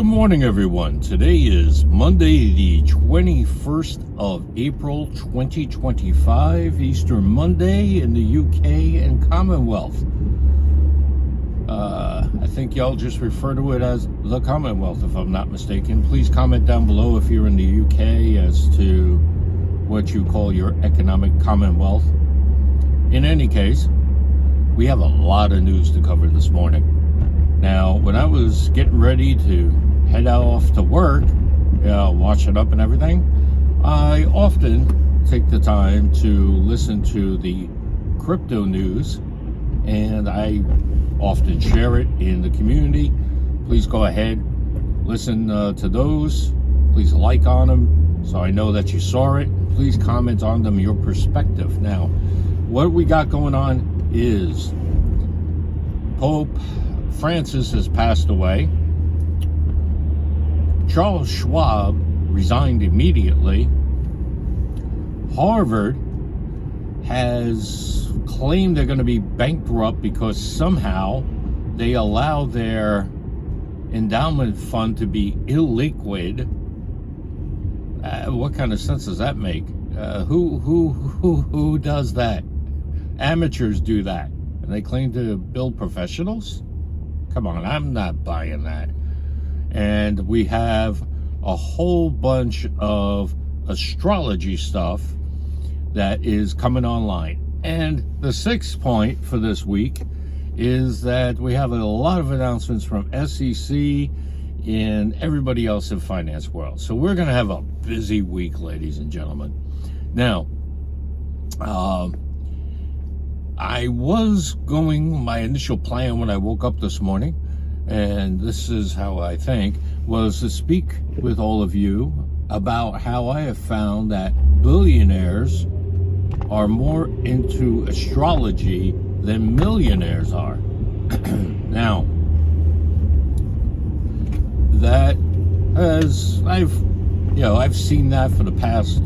Good morning, everyone. Today is Monday, the 21st of April, 2025, Easter Monday in the UK and Commonwealth. I think y'all just refer to it as the Commonwealth, if I'm not mistaken. Please comment down below if you're in the UK as to what you call your economic Commonwealth. In any case, we have a lot of news to cover this morning. Now, when I was getting ready to head off to work, washing up and everything, I often take the time to listen to the crypto news, and I often share it in the community. Please go ahead, listen to those. Please like on them so I know that you saw it. Please comment on them, your perspective. Now, what we got going on is Pope Francis has passed away. Charles Schwab resigned immediately. Harvard has claimed they're going to be bankrupt because somehow they allow their endowment fund to be illiquid. What kind of sense does that make? Who does that? Amateurs do that, and they claim to build professionals? Come on, I'm not buying that. And we have a whole bunch of astrology stuff that is coming online. And the sixth point for this week is that we have a lot of announcements from SEC and everybody else in finance world. So we're going to have a busy week, ladies and gentlemen. Now, my initial plan when I woke up this morning, and this is how I think, was to speak with all of you about how I have found that billionaires are more into astrology than millionaires are. Now, that has, I've seen that for the past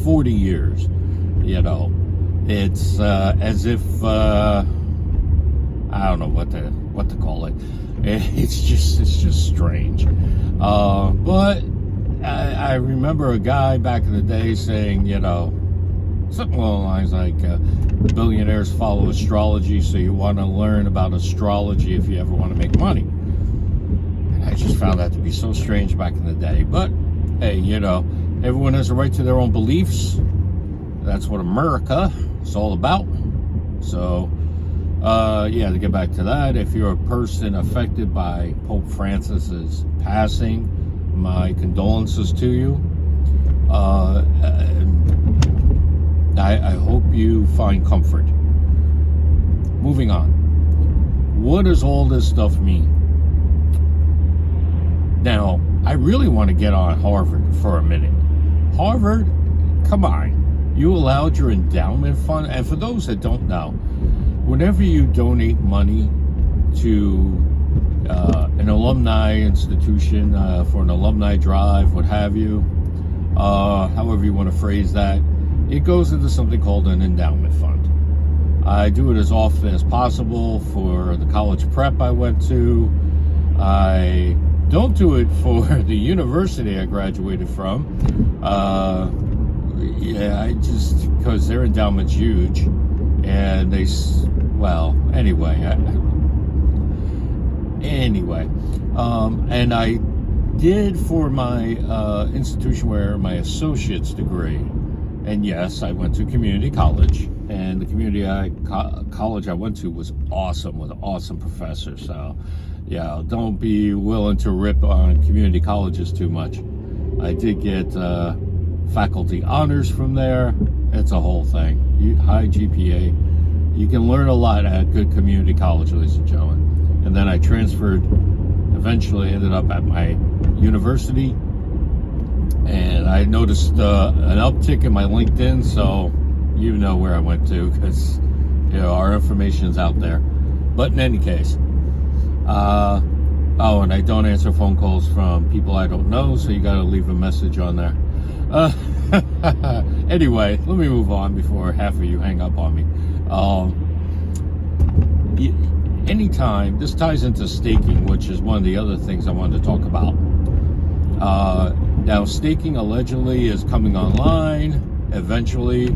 40 years. It's as if I don't know what to call it. It's just strange. But I remember a guy back in the day saying, something along the lines like billionaires follow astrology, so you want to learn about astrology if you ever want to make money. And I just found that to be so strange back in the day. But hey, everyone has a right to their own beliefs. That's what America is all about. So, to get back to that, if you're a person affected by Pope Francis's passing, my condolences to you. I hope you find comfort. Moving on. What does all this stuff mean? Now, I really want to get on Harvard for a minute. Harvard, come on. You allowed your endowment fund, and for those that don't know, whenever you donate money to an alumni institution for an alumni drive, what have you, however you want to phrase that, it goes into something called an endowment fund. I do it as often as possible for the college prep I went to. I don't do it for the university I graduated from. Because their endowment's huge, and and I did for my institution where my associate's degree, and yes, I went to community college, and the community college I went to was awesome, with awesome professors. So, don't be willing to rip on community colleges too much. I did get faculty honors from there. It's a whole thing. High GPA. You can learn a lot at good community college, ladies and gentlemen. And then I transferred, eventually ended up at my university, and I noticed an uptick in my LinkedIn, so you know where I went to, because our information is out there. But in any case, and I don't answer phone calls from people I don't know, so you got to leave a message on there. Anyway, let me move on before half of you hang up on me. anytime, this ties into staking, which is one of the other things I wanted to talk about. Now, staking allegedly is coming online eventually.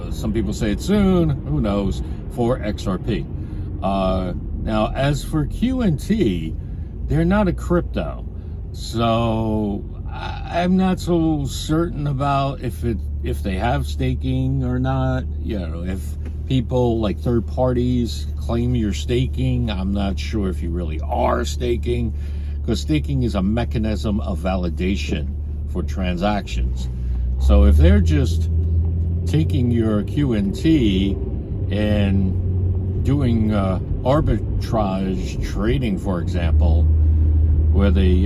Some people say it's soon, who knows, for XRP. Now, as for QNT, they're not a crypto. So I'm not so certain about if they have staking or not. You know, if people like third parties claim you're staking, I'm not sure if you really are staking, because staking is a mechanism of validation for transactions. So if they're just taking your QNT and doing arbitrage trading, for example, where they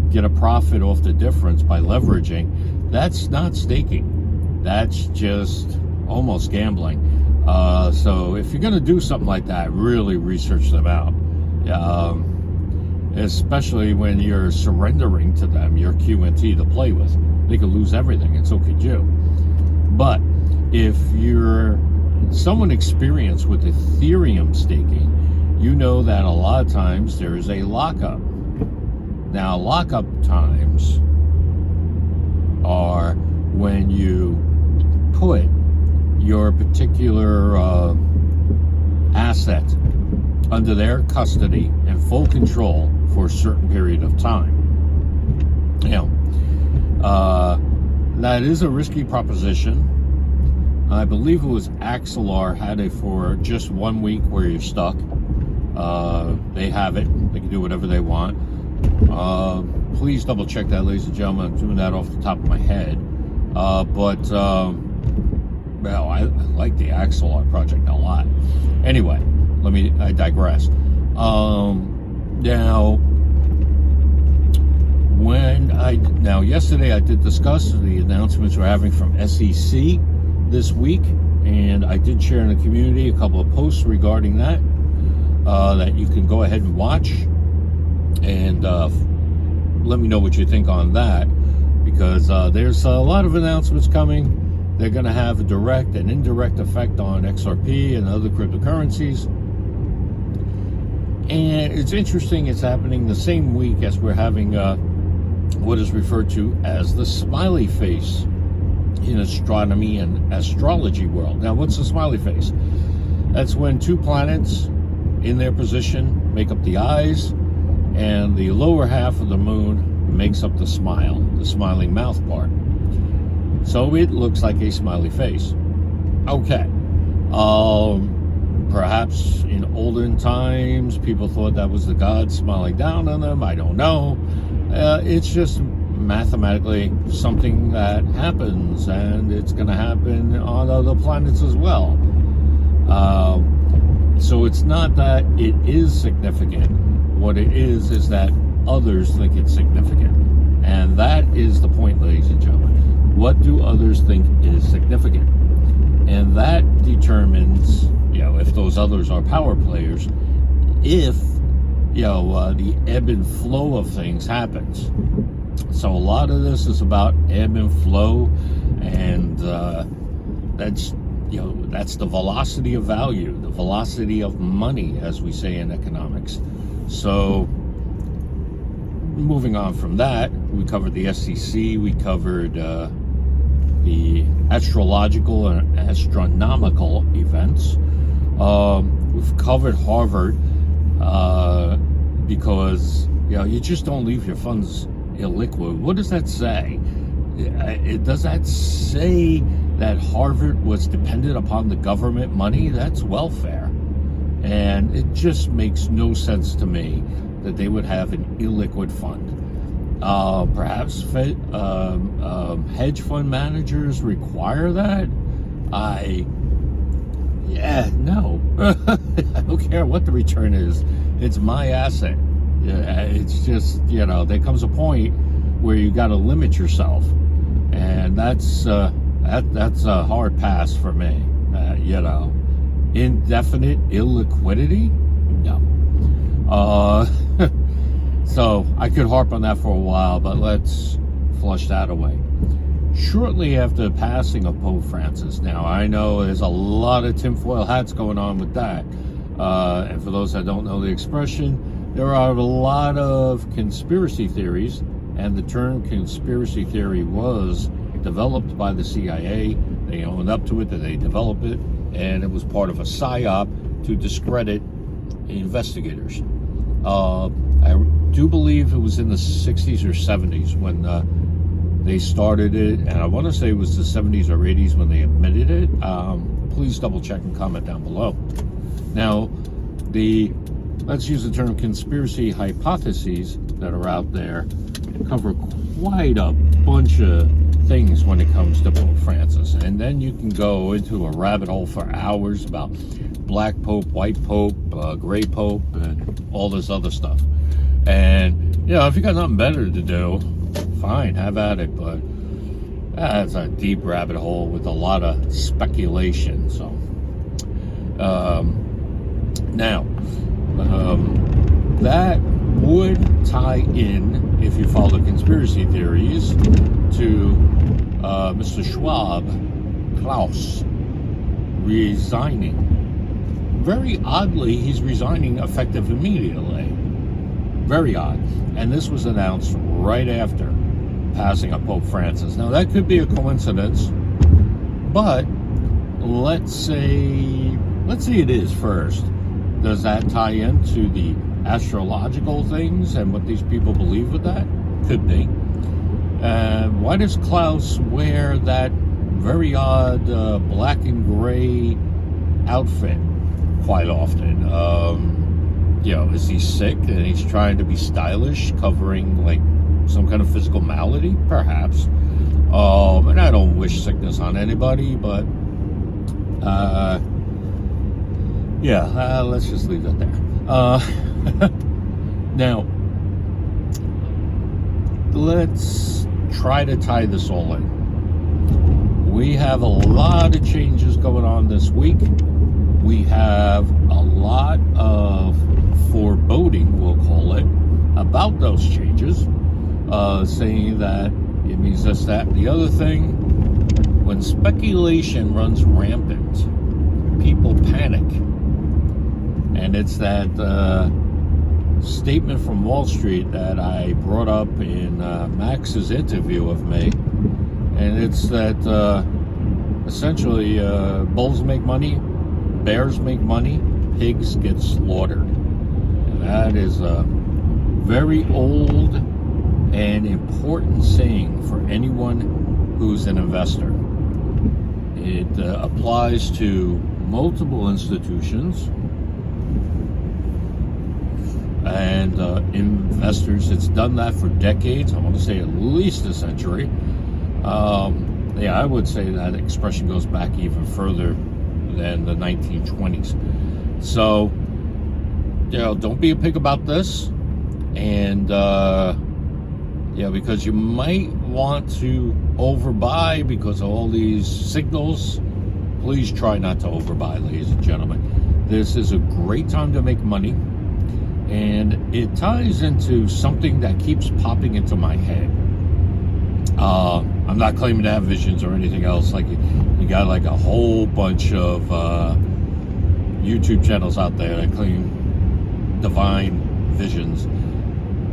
get a profit off the difference by leveraging, that's not staking. That's just almost gambling. So if you're going to do something like that, really research them out. Especially when you're surrendering to them your QNT to play with. They could lose everything, and so could you. But if you're someone experienced with Ethereum staking, you know that a lot of times there is a lockup. Now, lockup times are when you put your particular asset under their custody and full control for a certain period of time. You know, that is a risky proposition. I believe it was Axelar had it for just 1 week where you're stuck. They have it. They can do whatever they want. Please double check that, ladies and gentlemen. I'm doing that off the top of my head. Well, I like the Axelar project a lot. Anyway, I digress. Now, yesterday I did discuss the announcements we're having from SEC this week, and I did share in the community a couple of posts regarding that you can go ahead and watch, and let me know what you think on that, because there's a lot of announcements coming. They're going to have a direct and indirect effect on XRP and other cryptocurrencies. And it's interesting, it's happening the same week as we're having what is referred to as the smiley face in astronomy and astrology world. Now, what's the smiley face? That's when two planets in their position make up the eyes, and the lower half of the moon makes up the smile, the smiling mouth part. So it looks like a smiley face. Okay. Perhaps in olden times, people thought that was the gods smiling down on them. I don't know. It's just mathematically something that happens, and it's going to happen on other planets as well. So it's not that it is significant. What it is that others think it's significant. And that is the point, ladies and gentlemen. What do others think is significant? And that determines, if those others are power players, if, the ebb and flow of things happens. So a lot of this is about ebb and flow, and that's the velocity of value, the velocity of money, as we say in economics. So moving on from that, we covered the SEC, we covered the astrological and astronomical events. We've covered Harvard because you just don't leave your funds illiquid. What does that say? Does that say that Harvard was dependent upon the government money? That's welfare. And it just makes no sense to me that they would have an illiquid fund. Perhaps hedge fund managers require that? No. I don't care what the return is. It's my asset. It's just, there comes a point where you got to limit yourself. And that's a hard pass for me. Indefinite illiquidity? No. So I could harp on that for a while, but let's flush that away. Shortly after the passing of Pope Francis, now I know there's a lot of tinfoil hats going on with that. And for those that don't know the expression, there are a lot of conspiracy theories, and the term conspiracy theory was developed by the CIA. They owned up to it, that they developed it, and it was part of a psyop to discredit investigators. I do believe it was in the 60s or 70s when they started it, and I want to say it was the 70s or 80s when they admitted it. Please double check and comment down below. Now, let's use the term conspiracy hypotheses that are out there cover quite a bunch of things when it comes to Pope Francis, and then you can go into a rabbit hole for hours about black pope, white pope, gray pope, and all this other stuff. And if you got nothing better to do, fine, have at it, but that's a deep rabbit hole with a lot of speculation. So now that would tie in, if you follow conspiracy theories, to Mr. Schwab, Klaus, resigning. Very oddly, he's resigning effective immediately. Very odd. And this was announced right after passing of Pope Francis. Now, that could be a coincidence, but let's say it is first. Does that tie into the astrological things and what these people believe with that? Could be. Why does Klaus wear that very odd black and gray outfit quite often? Is he sick and he's trying to be stylish, covering like some kind of physical malady? Perhaps. And I don't wish sickness on anybody, but let's just leave that there. Now, let's try to tie this all in. We have a lot of changes going on this week. We have a lot of foreboding, we'll call it, about those changes, saying that it means this, that, and the other thing. When speculation runs rampant, people panic. And it's that statement from Wall Street that I brought up in Max's interview of me. And it's that essentially bulls make money, bears make money, pigs get slaughtered. And that is a very old and important saying for anyone who's an investor. It applies to multiple institutions and investors. It's done that for decades. I want to say at least a century. I would say that expression goes back even further than the 1920s. So, don't be a pig about this. And, because you might want to overbuy because of all these signals. Please try not to overbuy, ladies and gentlemen. This is a great time to make money. And it ties into something that keeps popping into my head. I'm not claiming to have visions or anything else. Like you got like a whole bunch of YouTube channels out there that claim divine visions.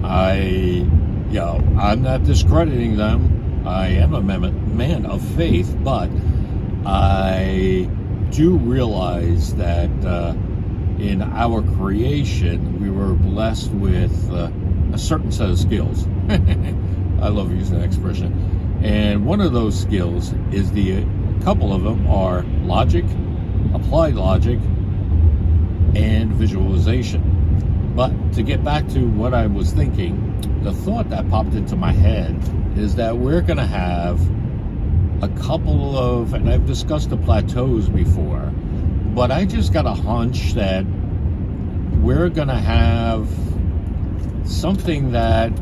I'm not discrediting them. I am a man of faith, but I do realize that in our creation, we were blessed with a certain set of skills. I love using that expression. And one of those skills is a couple of them are logic, applied logic, and visualization. But to get back to what I was thinking, the thought that popped into my head is that we're going to have a couple of, and I've discussed the plateaus before, but I just got a hunch that we're going to have something that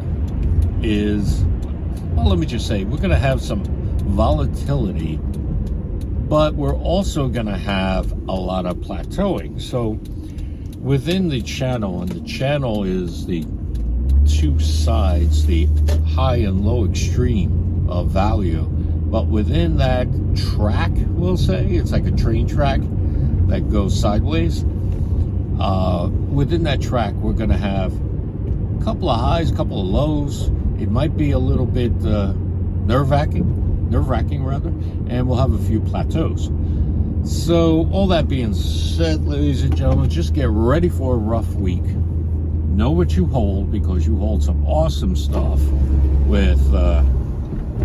is, well, let me just say, we're going to have some volatility, but we're also going to have a lot of plateauing. So within the channel, and the channel is the two sides, the high and low extreme of value, but within that track, we'll say, it's like a train track that goes sideways. Within that track, we're going to have a couple of highs, a couple of lows. It might be a little bit nerve-wracking rather, and we'll have a few plateaus. So all that being said, ladies and gentlemen, just get ready for a rough week. Know what you hold, because you hold some awesome stuff with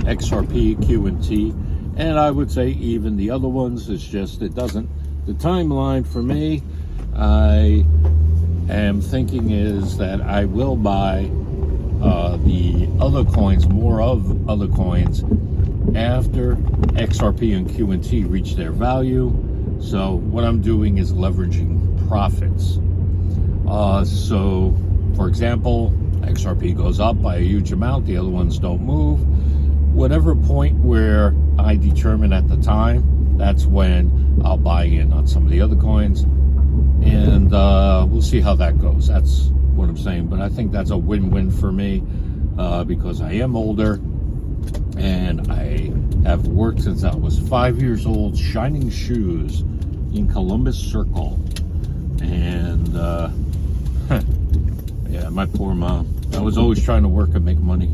XRP, QT, and I would say even the other ones. It's just the timeline for me, I am thinking is that I will buy the other coins, more of other coins, after XRP and QT reach their value. So what I'm doing is leveraging profits. So, for example, XRP goes up by a huge amount, the other ones don't move. Whatever point where I determine at the time, that's when I'll buy in on some of the other coins, and we'll see how that goes. That's what I'm saying, but I think that's a win-win for me, because I am older, and I have worked since I was 5 years old, shining shoes in Columbus Circle, and yeah, my poor mom. I was always trying to work and make money.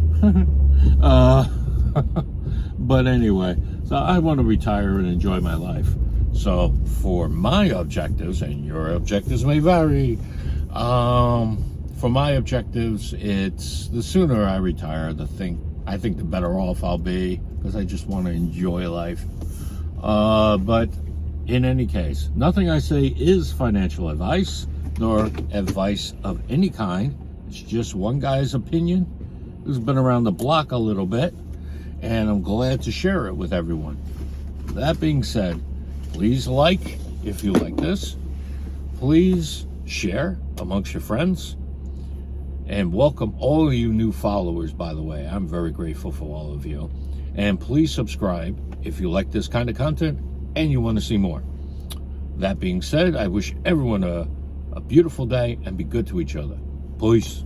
But anyway, so I want to retire and enjoy my life. So for my objectives, and your objectives may vary, for my objectives, it's the sooner I retire, I think the better off I'll be, because I just want to enjoy life. But in any case, nothing I say is financial advice, nor advice of any kind. It's just one guy's opinion who's been around the block a little bit, and I'm glad to share it with everyone. That being said, please like if you like this. Please share amongst your friends. And welcome all of you new followers, by the way. I'm very grateful for all of you. And please subscribe if you like this kind of content and you want to see more. That being said, I wish everyone a beautiful day, and be good to each other. Peace.